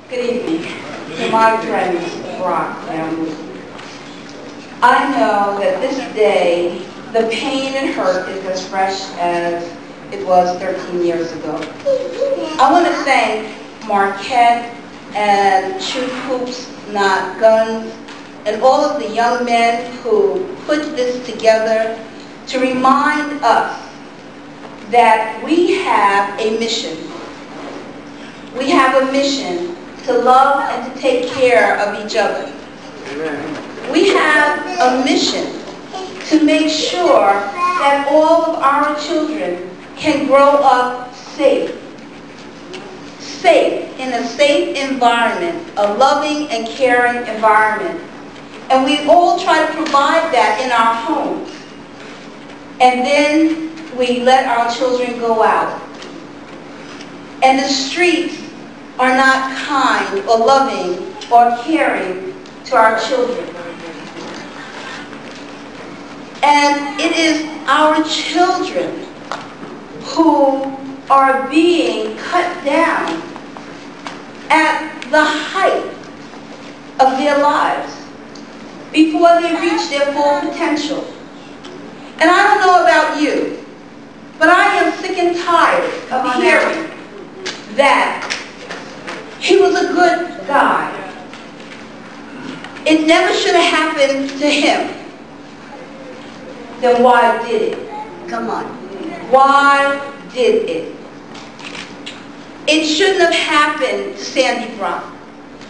Good evening to my friends, the Brock family. I know that this day, the pain and hurt is as fresh as it was 13 years ago. I want to thank Marquette and Shoot Hoops, Not Guns, and all of the young men who put this together to remind us that we have a mission. We have a mission to love and to take care of each other. Amen. We have a mission to make sure that all of our children can grow up safe. Safe, in a safe environment, a loving and caring environment. And we all try to provide that in our homes. And then we let our children go out. And the streets are not kind or loving or caring to our children. And it is our children who are being cut down at the height of their lives before they reach their full potential. And I don't know about you, but I am sick and tired of hearing that he was a good guy. It never should have happened to him. Then why did it? Come on. Why did it? It shouldn't have happened to Sandy Brock,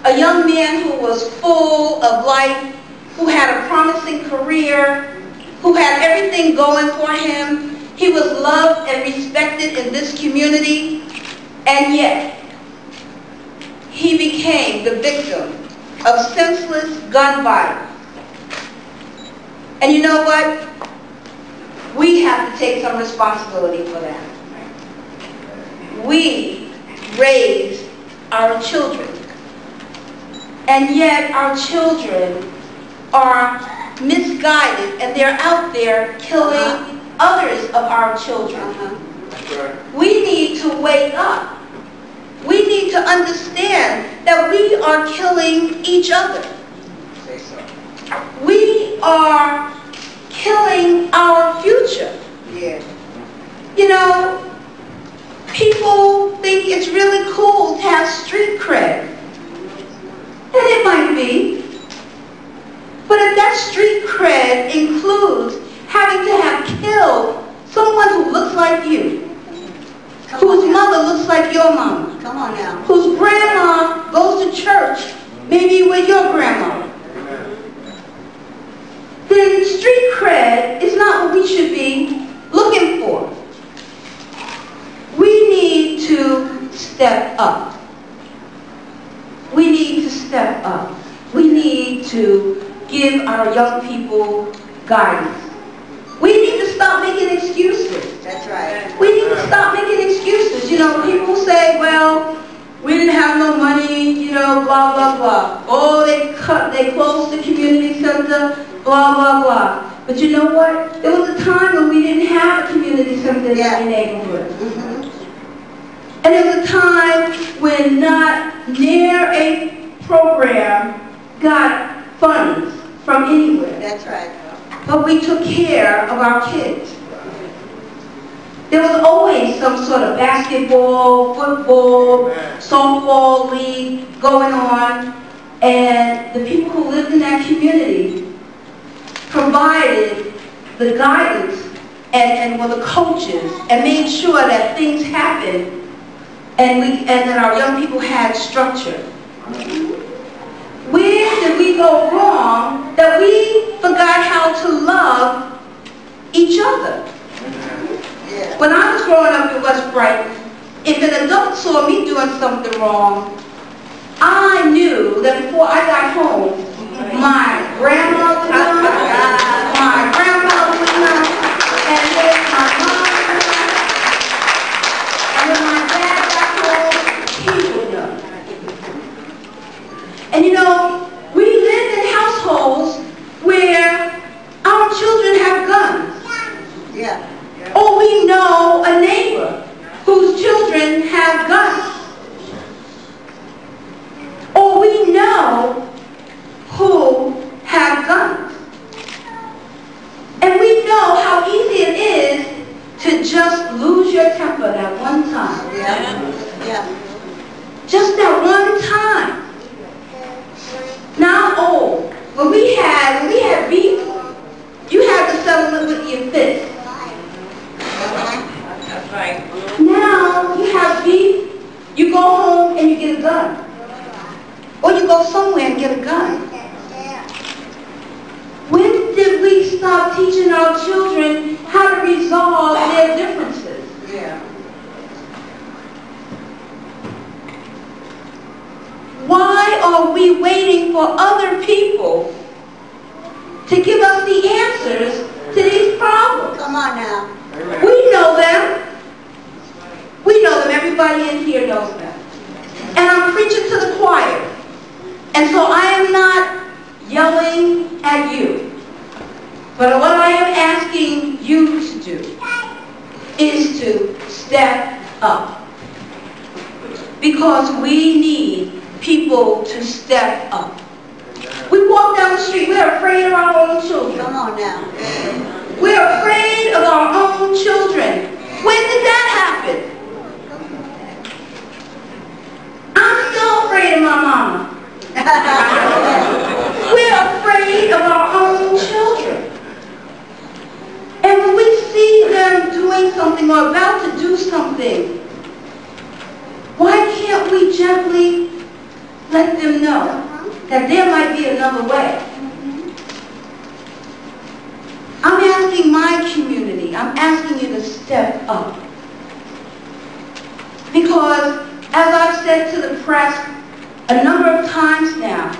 a young man who was full of life, who had a promising career, who had everything going for him. He was loved and respected in this community, and yet he became the victim of senseless gun violence. And you know what? We have to take some responsibility for that. We raised our children, and yet our children are misguided, and they're out there killing others of our children. We need to wake up. We need to understand that we are killing each other. We are killing our future. You know, people think it's really cool to have street cred. And it might be. But if that street cred includes having to have killed someone who looks like you, whose mother looks like your mama, come on now, whose grandma goes to church maybe with your grandma, then street cred is not what we should be looking for. We need to step up. We need to step up. We need to give our young people guidance. We need to stop making excuses. That's right. We need to stop making excuses. You know, people say, well, we didn't have no money, you know, blah, blah, blah. Oh, they closed the community center, blah, blah, blah. But you know what? There was a time when we didn't have a community center in our neighborhood. And there was a time when not near a program got funds from anywhere. That's right. But we took care of our kids. There was always some sort of basketball, football, softball league going on, and the people who lived in that community provided the guidance and were the coaches and made sure that things happened and that our young people had structure. Where did we go wrong that we forgot how to love each other? When I was growing up in West Brighton, if an adult saw me doing something wrong, I knew that before I got home, my grandma would know, my grandfather would know, and then my mom would know, and when my dad got home, he would know. And you know, we live in households where our children have guns. Or we know a neighbor whose children have guns. just lose your temper that one time? Yeah. Just that one time. Now, oh, when we had beef, you had to settle it with your fist. That's right. Now you have beef, you go home and you get a gun. Or you go somewhere and get a gun. When did we stop teaching our children how to resolve their differences? Yeah. Why are we waiting for other people to give us the answers to these problems? Come on now. We know them. We know them. Everybody in here knows them. And I'm preaching to the choir. And so I am not yelling at you. But what I am asking you to do is to step up. Because we need people to step up. We walk down the street, we're afraid of our own children. Come on now. We're afraid of our own children. When did that happen? I'm still afraid of my mama. We're afraid of our own children. And when we see them doing something or about to do something, why can't we gently let them know that there might be another way? I'm asking my community, I'm asking you to step up. Because, as I've said to the press a number of times now,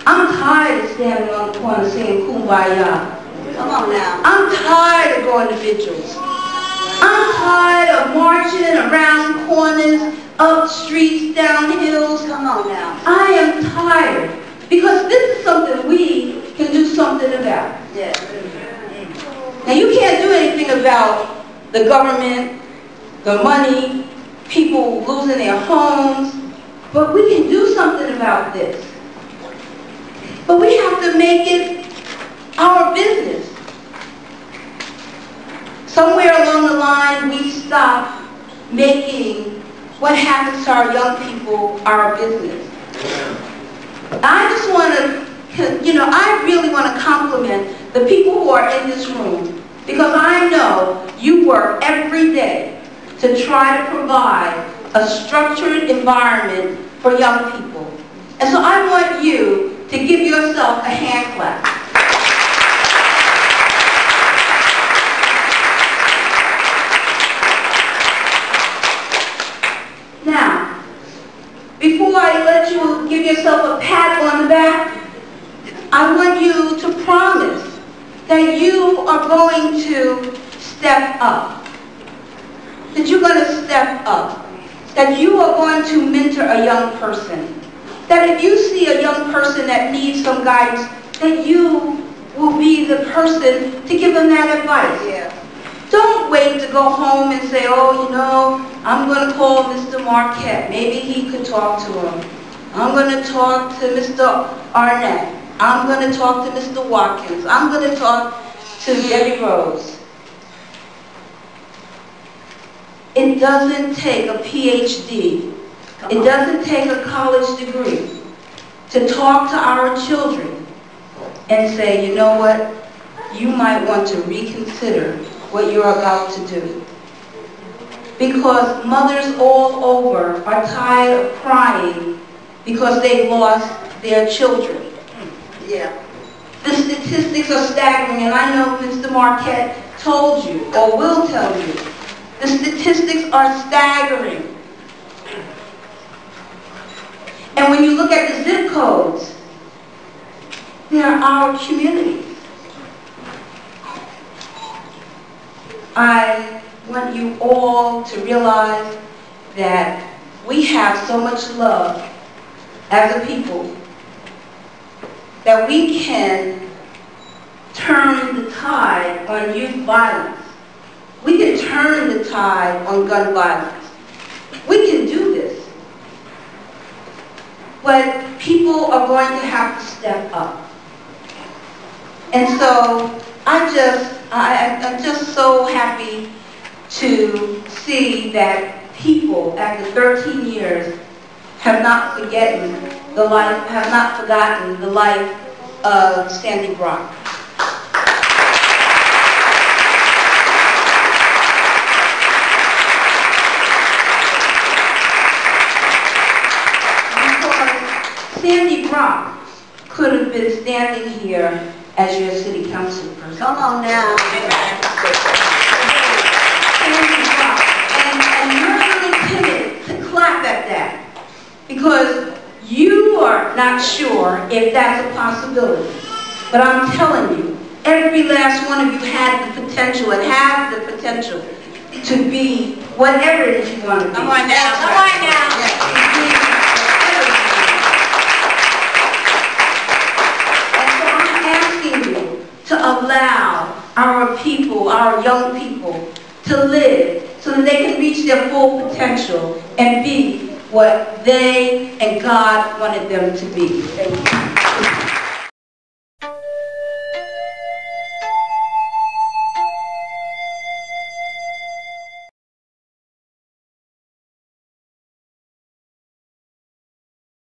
I'm tired of standing on the corner saying kumbaya. Come on now. I'm tired of going to vigils. I'm tired of marching around corners, up streets, down hills. Come on now. I am tired because this is something we can do something about. Yeah. Now you can't do anything about the government, the money, people losing their homes, but we can do something about this. But we have to make it our business. Somewhere along the line, we stop making what happens to our young people our business. I just want to, I really want to compliment the people who are in this room, because I know you work every day to try to provide a structured environment for young people. And so I want you to give yourself a hand clap. Now, before I let you give yourself a pat on the back, I want you to promise that you are going to step up. That you're going to step up. That you are going to mentor a young person. That if you see a young person that needs some guidance, that you will be the person to give them that advice. Yeah. Don't wait to go home and say, oh, I'm going to call Mr. Marquette. Maybe he could talk to him. I'm going to talk to Mr. Arnett. I'm going to talk to Mr. Watkins. I'm going to talk to Debi Rose. It doesn't take a PhD. It doesn't take a college degree to talk to our children and say, you know what, you might want to reconsider what you're about to do. Because mothers all over are tired of crying because they lost their children. Yeah. The statistics are staggering, and I know Mr. Marquette told you, or will tell you, the statistics are staggering. And when you look at the zip codes, they are our communities. I want you all to realize that we have so much love as a people that we can turn the tide on youth violence. We can turn the tide on gun violence. We can do this. But people are going to have to step up. And so I'm just so happy to see that people after 13 years have not forgotten the life of Sandy Brock. Sandy Brock could have been standing here as your city council person. Come on now. Sandy Brock. And you're really timid to clap at that because you are not sure if that's a possibility. But I'm telling you, every last one of you had the potential and have the potential to be whatever it is you want to be. Come on now. Come on now. To allow our people, our young people, to live so that they can reach their full potential and be what they and God wanted them to be. Thank you.